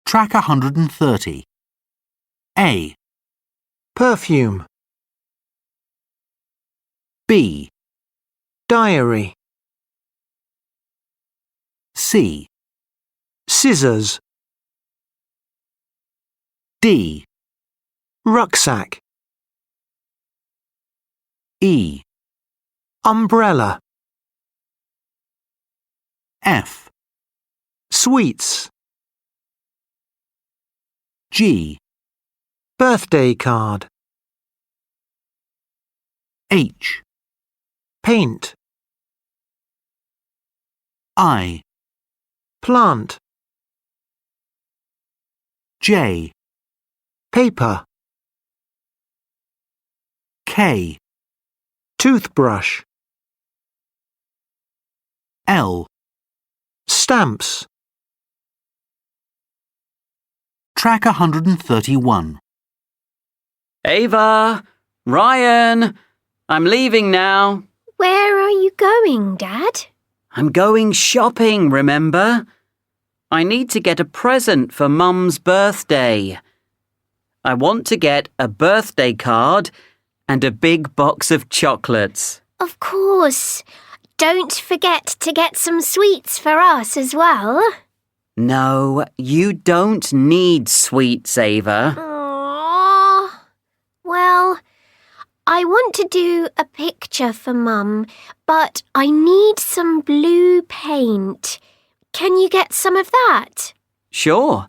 Track 130. A. Perfume. B. Diary. C. Scissors. D. Rucksack. E. Umbrella. F. Sweets. G. Birthday card. H. Paint. I. Plant. J. Paper. K. Toothbrush. L. Stamps. Track 131. Ava! Ryan! I'm leaving now. Where are you going, Dad? I'm going shopping, remember? I need to get a present for Mum's birthday. I want to get a birthday card and a big box of chocolates. Of course. Don't forget to get some sweets for us as well. No, you don't need sweets, Ava. Aww. Well, I want to do a picture for Mum, but I need some blue paint. Can you get some of that? Sure.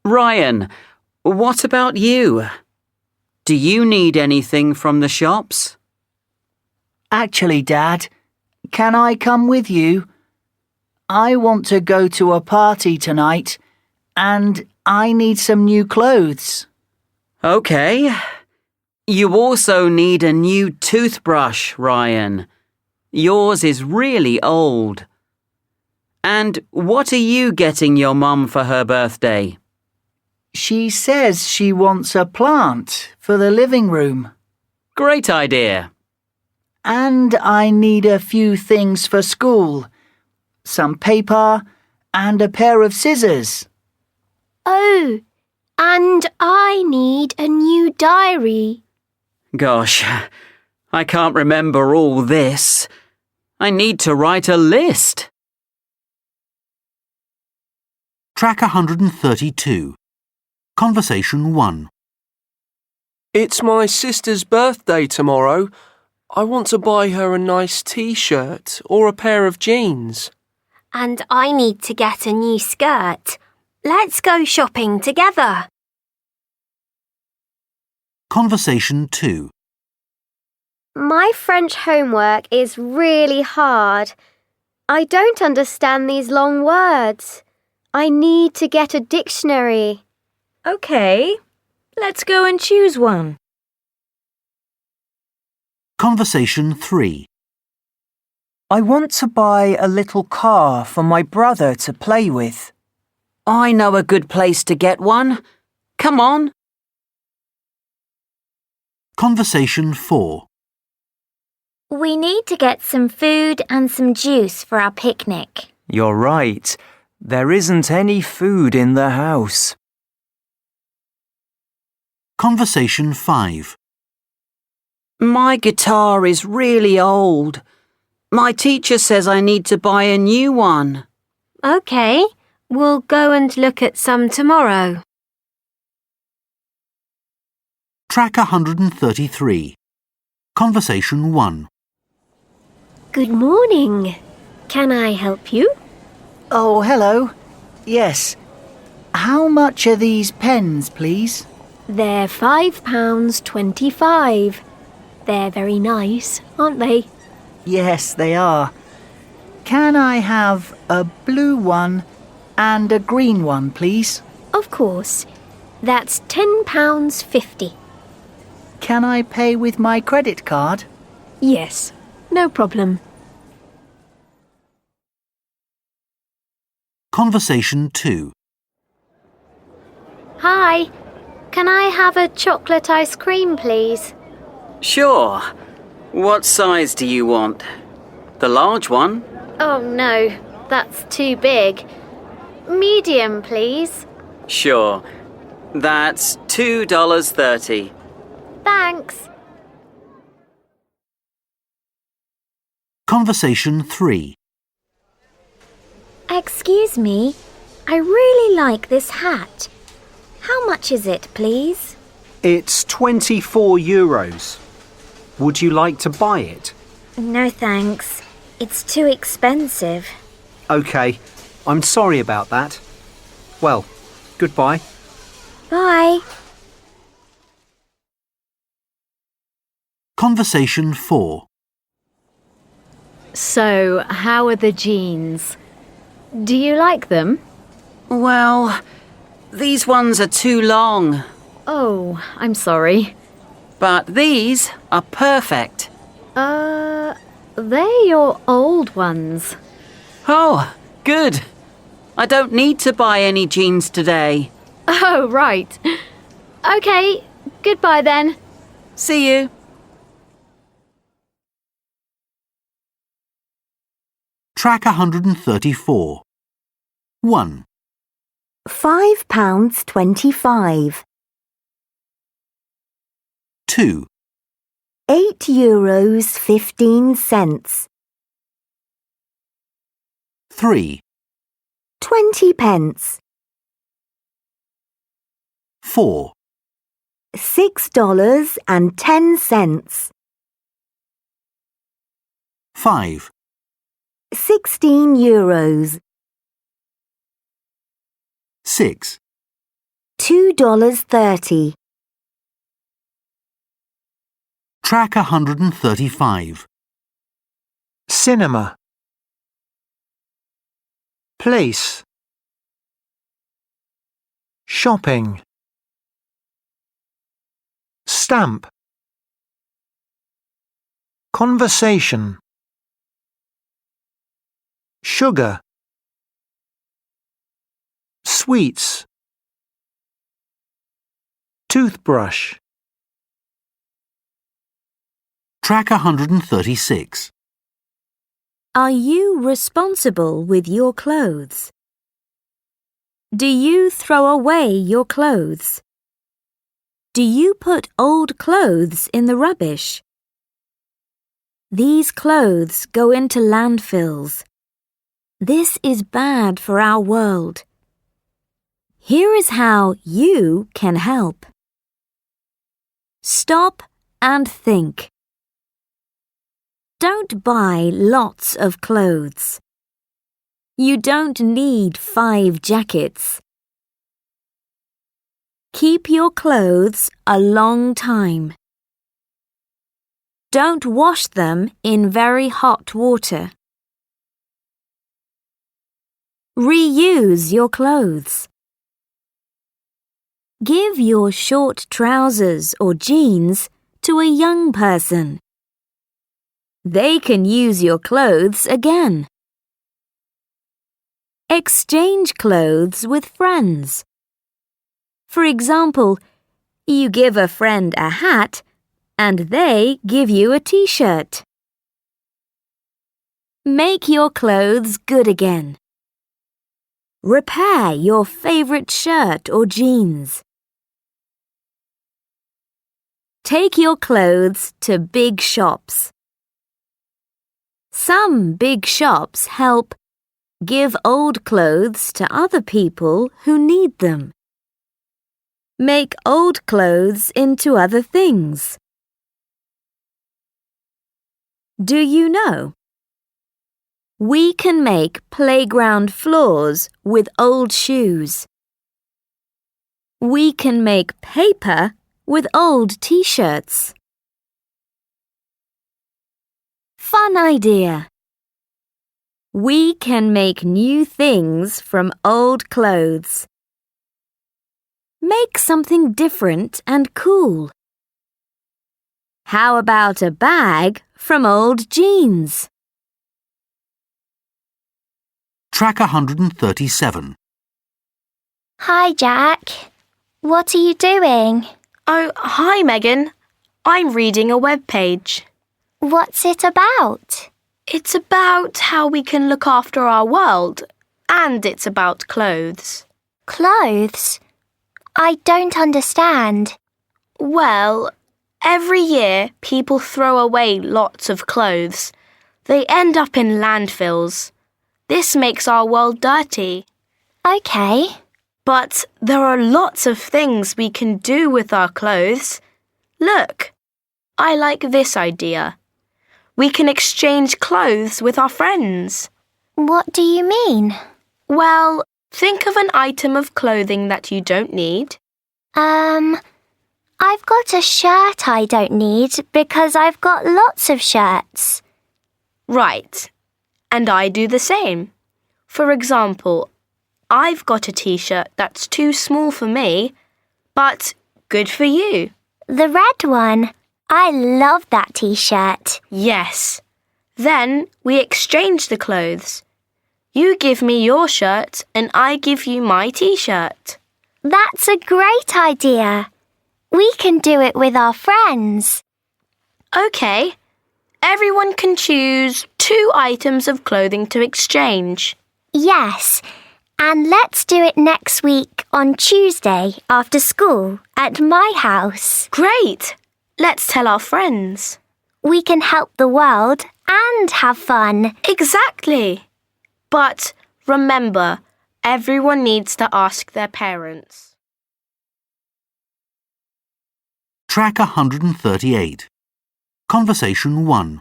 Ryan, what about you? Do you need anything from the shops? Actually, Dad, can I come with you? I want to go to a party tonight, and I need some new clothes. Okay. You also need a new toothbrush, Ryan. Yours is really old. And what are you getting your mum for her birthday? She says she wants a plant for the living room. Great idea. And I need a few things for school. Some paper and a pair of scissors. Oh, and I need a new diary. Gosh, I can't remember all this. I need to write a list. Track 132. Conversation 1. It's my sister's birthday tomorrow. I want to buy her a nice t-shirt or a pair of jeans. And I need to get a new skirt. Let's go shopping together. Conversation 2. My French homework is really hard. I don't understand these long words. I need to get a dictionary. OK, let's go and choose one. Conversation 3. I want to buy a little car for my brother to play with. I know a good place to get one. Come on. Conversation 4. We need to get some food and some juice for our picnic. You're right. There isn't any food in the house. Conversation 5. My guitar is really old. My teacher says I need to buy a new one. OK, we'll go and look at some tomorrow. Track 133. Conversation 1. Good morning. Can I help you? Oh, hello. Yes. How much are these pens, please? They're £5.25. They're very nice, aren't they? Yes, they are. Can I have a blue one and a green one, please? Of course. That's £10.50. Can I pay with my credit card? Yes, no problem. Conversation 2. Hi, can I have a chocolate ice cream, please? Sure. What size do you want? The large one? Oh no, that's too big. Medium, please. Sure. That's $2.30. Thanks. Conversation 3. Excuse me, I really like this hat. How much is it, please? It's €24. Would you like to buy it? No thanks. It's too expensive. OK, I'm sorry about that. Well, goodbye. Bye. Conversation 4. So, how are the jeans? Do you like them? Well, these ones are too long. Oh, I'm sorry. But these are perfect. They're your old ones. Oh, good. I don't need to buy any jeans today. Oh, right. Okay, goodbye then. See you. Track 134. 1, £5.25. 2, €8.15. 3, 20 pence. 4, $6.10. 5, €16. 6, $2.30. Track 135. Cinema. Place. Shopping. Stamp. Conversation. Sugar. Sweets. Toothbrush. Track 136. Are you responsible with your clothes? Do you throw away your clothes? Do you put old clothes in the rubbish? These clothes go into landfills. This is bad for our world. Here is how you can help. Stop and think. Don't buy lots of clothes. You don't need 5 jackets. Keep your clothes a long time. Don't wash them in very hot water. Reuse your clothes. Give your short trousers or jeans to a young person. They can use your clothes again. Exchange clothes with friends. For example, you give a friend a hat and they give you a t-shirt. Make your clothes good again. Repair your favorite shirt or jeans. Take your clothes to big shops. Some big shops help give old clothes to other people who need them. Make old clothes into other things. Do you know? We can make playground floors with old shoes. We can make paper with old t-shirts. Fun idea! We can make new things from old clothes. Make something different and cool. How about a bag from old jeans? Track 137. Hi, Jack. What are you doing? Oh, hi, Megan. I'm reading a web page. What's it about? It's about how we can look after our world, and it's about clothes. Clothes? I don't understand. Well, every year people throw away lots of clothes. They end up in landfills. This makes our world dirty. OK. But there are lots of things we can do with our clothes. Look, I like this idea. We can exchange clothes with our friends. What do you mean? Well, think of an item of clothing that you don't need. I've got a shirt I don't need because I've got lots of shirts. Right. And I do the same. For example, I've got a t-shirt that's too small for me, but good for you. The red one. I love that t-shirt. Yes. Then we exchange the clothes. You give me your shirt and I give you my t-shirt. That's a great idea. We can do it with our friends. OK. Everyone can choose 2 items of clothing to exchange. Yes. And let's do it next week on Tuesday after school at my house. Great! Let's tell our friends. We can help the world and have fun. Exactly! But remember, everyone needs to ask their parents. Track 138. Conversation 1.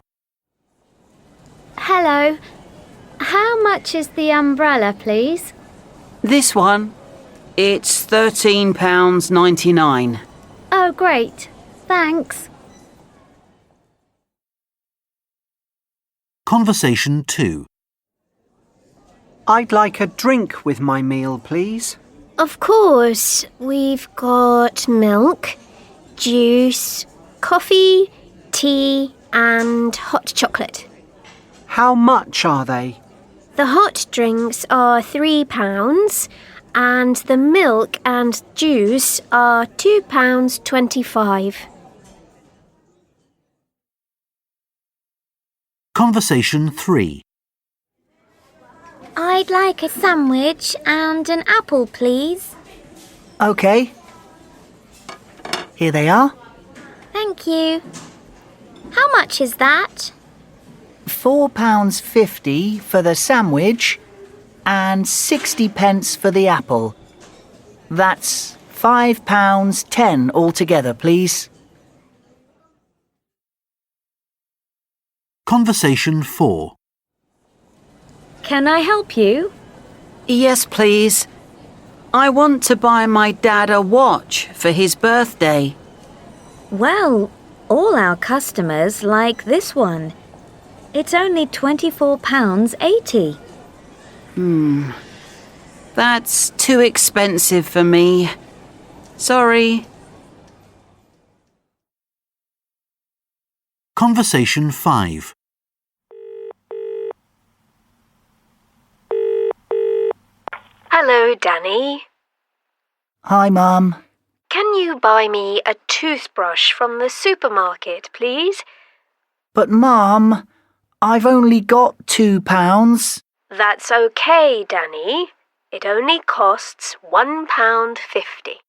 Hello. How much is the umbrella, please? This one, it's £13.99. Oh, great. Thanks. Conversation 2. I'd like a drink with my meal, please. Of course. We've got milk, juice, coffee, tea and hot chocolate. How much are they? The hot drinks are £3 and the milk and juice are £2.25. Conversation 3. I'd like a sandwich and an apple, please. OK. Here they are. Thank you. How much is that? £4.50 for the sandwich and 60 pence for the apple. That's £5.10 altogether, please. Conversation 4. Can I help you? Yes, please. I want to buy my dad a watch for his birthday. Well, all our customers like this one. It's only £24.80. That's too expensive for me. Sorry. Conversation 5. Hello, Danny. Hi, Mum. Can you buy me a toothbrush from the supermarket, please? But, Mum, I've only got £2. That's okay, Danny. It only costs £1.50.